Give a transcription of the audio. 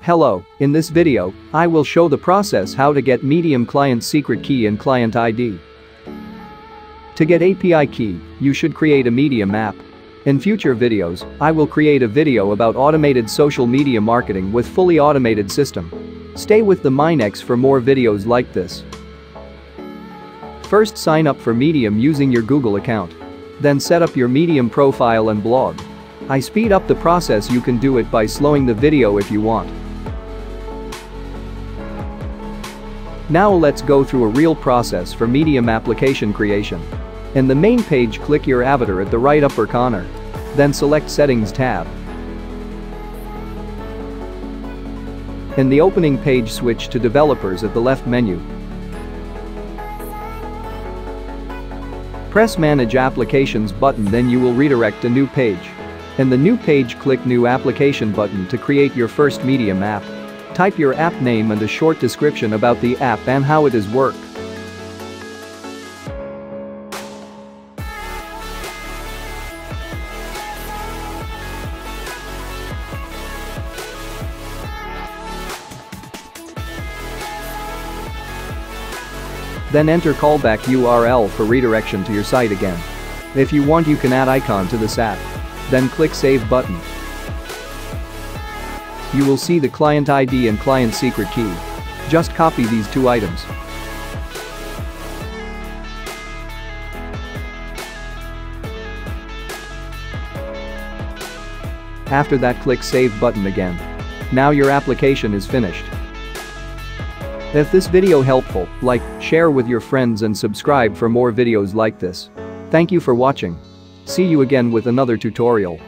Hello, in this video, I will show the process how to get Medium client secret key and client ID. To get API key, you should create a Medium app. In future videos, I will create a video about automated social media marketing with fully automated system. Stay with the Minex for more videos like this. First, sign up for Medium using your Google account. Then set up your Medium profile and blog. I speed up the process. You can do it by slowing the video if you want. Now let's go through a real process for Medium application creation. In the main page, click your avatar at the right upper corner. Then select Settings tab. In the opening page, switch to Developers at the left menu. Press Manage Applications button, then you will redirect a new page. In the new page, click New Application button to create your first Medium app. Type your app name and a short description about the app and how it is work. Then enter callback URL for redirection to your site again. If you want, you can add icon to this app. Then click Save button. You will see the client ID and client secret key. Just copy these two items. After that, click Save button again. Now your application is finished. If this video helpful, like, share with your friends and subscribe for more videos like this. Thank you for watching. See you again with another tutorial.